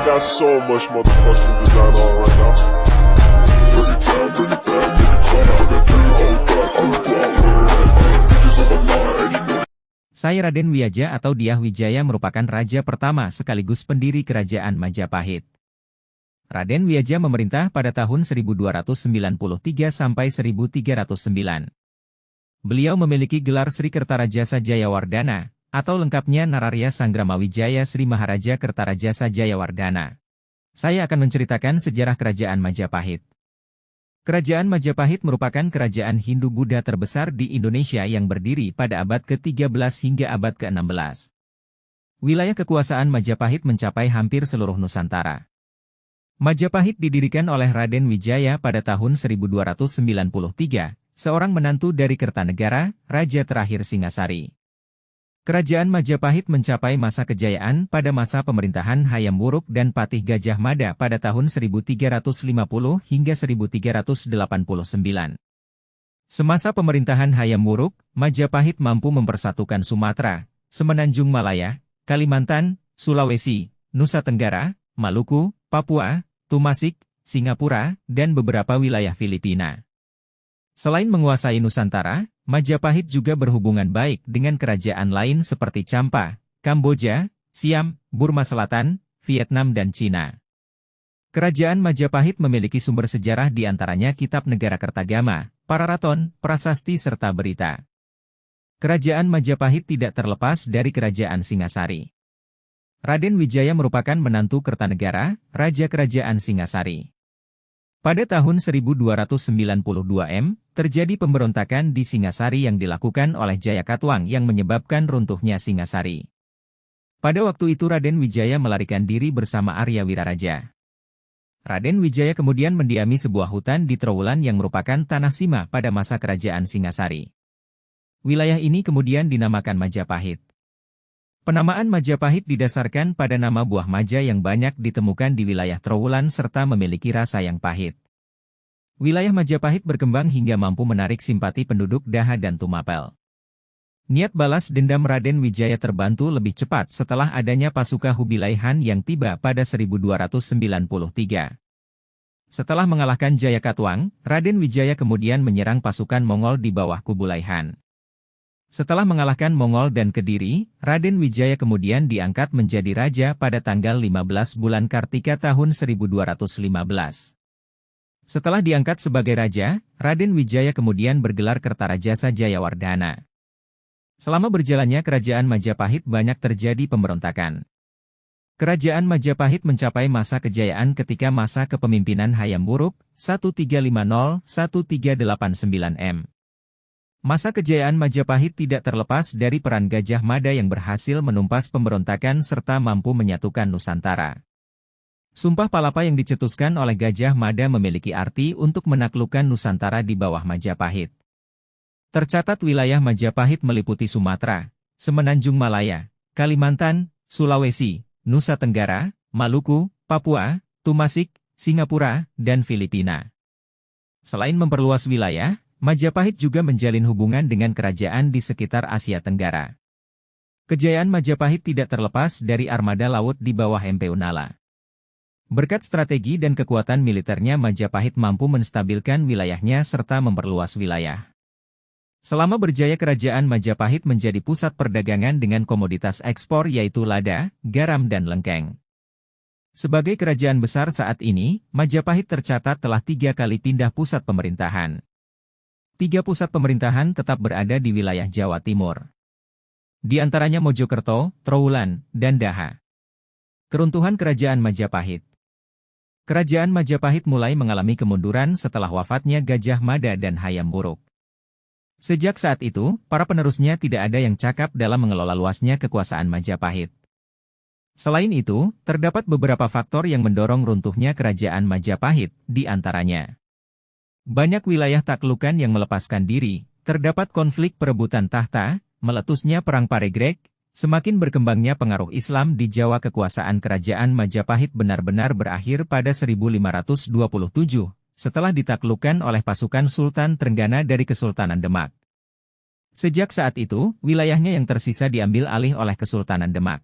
got so much motherfucking design on right now. Bring it down, bring it back, make it clap. I got 3 old guys on the block, bitches on my line, and you know. Saya Raden Wiaja atau Dyah Wijaya merupakan raja pertama sekaligus pendiri kerajaan Majapahit. Raden Wiaja memerintah pada tahun 1293 sampai 1309. Beliau memiliki gelar Sri Kertarajasa Jayawardhana, atau lengkapnya Nararya Sangramawijaya Sri Maharaja Kertarajasa Jayawardhana. Saya akan menceritakan sejarah kerajaan Majapahit. Kerajaan Majapahit merupakan kerajaan Hindu-Buddha terbesar di Indonesia yang berdiri pada abad ke-13 hingga abad ke-16. Wilayah kekuasaan Majapahit mencapai hampir seluruh Nusantara. Majapahit didirikan oleh Raden Wijaya pada tahun 1293, seorang menantu dari Kertanegara, raja terakhir Singasari. Kerajaan Majapahit mencapai masa kejayaan pada masa pemerintahan Hayam Wuruk dan Patih Gajah Mada pada tahun 1350 hingga 1389. Semasa pemerintahan Hayam Wuruk, Majapahit mampu mempersatukan Sumatera, Semenanjung Malaya, Kalimantan, Sulawesi, Nusa Tenggara, Maluku, Papua, Tumasik, Singapura, dan beberapa wilayah Filipina. Selain menguasai Nusantara, Majapahit juga berhubungan baik dengan kerajaan lain seperti Champa, Kamboja, Siam, Burma Selatan, Vietnam dan Cina. Kerajaan Majapahit memiliki sumber sejarah di antaranya Kitab Negara Kertagama, Pararaton, Prasasti serta Berita. Kerajaan Majapahit tidak terlepas dari kerajaan Singasari. Raden Wijaya merupakan menantu Kertanegara, Raja Kerajaan Singasari. Pada tahun 1292 terjadi pemberontakan di Singasari yang dilakukan oleh Jayakatwang yang menyebabkan runtuhnya Singasari. Pada waktu itu Raden Wijaya melarikan diri bersama Arya Wiraraja. Raden Wijaya kemudian mendiami sebuah hutan di Trowulan yang merupakan tanah Sima pada masa kerajaan Singasari. Wilayah ini kemudian dinamakan Majapahit. Penamaan Majapahit didasarkan pada nama buah maja yang banyak ditemukan di wilayah Trowulan serta memiliki rasa yang pahit. Wilayah Majapahit berkembang hingga mampu menarik simpati penduduk Daha dan Tumapel. Niat balas dendam Raden Wijaya terbantu lebih cepat setelah adanya pasukan Kubilai Han yang tiba pada 1293. Setelah mengalahkan Jayakatwang, Raden Wijaya kemudian menyerang pasukan Mongol di bawah Kubilai Han. Setelah mengalahkan Mongol dan Kediri, Raden Wijaya kemudian diangkat menjadi raja pada tanggal 15 bulan Kartika tahun 1215. Setelah diangkat sebagai raja, Raden Wijaya kemudian bergelar Kertarajasa Jayawardhana. Selama berjalannya kerajaan Majapahit banyak terjadi pemberontakan. Kerajaan Majapahit mencapai masa kejayaan ketika masa kepemimpinan Hayam Wuruk, 1350-1389 m. Masa kejayaan Majapahit tidak terlepas dari peran Gajah Mada yang berhasil menumpas pemberontakan serta mampu menyatukan Nusantara. Sumpah Palapa yang dicetuskan oleh Gajah Mada memiliki arti untuk menaklukkan Nusantara di bawah Majapahit. Tercatat wilayah Majapahit meliputi Sumatera, Semenanjung Malaya, Kalimantan, Sulawesi, Nusa Tenggara, Maluku, Papua, Tumasik, Singapura, dan Filipina. Selain memperluas wilayah, Majapahit juga menjalin hubungan dengan kerajaan di sekitar Asia Tenggara. Kejayaan Majapahit tidak terlepas dari armada laut di bawah Empu Nala. Berkat strategi dan kekuatan militernya Majapahit mampu menstabilkan wilayahnya serta memperluas wilayah. Selama berjaya kerajaan Majapahit menjadi pusat perdagangan dengan komoditas ekspor yaitu lada, garam dan lengkeng. Sebagai kerajaan besar saat ini, Majapahit tercatat telah 3 kali pindah pusat pemerintahan. 3 pusat pemerintahan tetap berada di wilayah Jawa Timur. Di antaranya Mojokerto, Trowulan, dan Daha. Keruntuhan Kerajaan Majapahit. Kerajaan Majapahit mulai mengalami kemunduran setelah wafatnya Gajah Mada dan Hayam Wuruk. Sejak saat itu, para penerusnya tidak ada yang cakap dalam mengelola luasnya kekuasaan Majapahit. Selain itu, terdapat beberapa faktor yang mendorong runtuhnya Kerajaan Majapahit, di antaranya banyak wilayah taklukan yang melepaskan diri, terdapat konflik perebutan tahta, meletusnya Perang Paregreg, semakin berkembangnya pengaruh Islam di Jawa. Kekuasaan Kerajaan Majapahit benar-benar berakhir pada 1527, setelah ditaklukkan oleh pasukan Sultan Trenggana dari Kesultanan Demak. Sejak saat itu, wilayahnya yang tersisa diambil alih oleh Kesultanan Demak.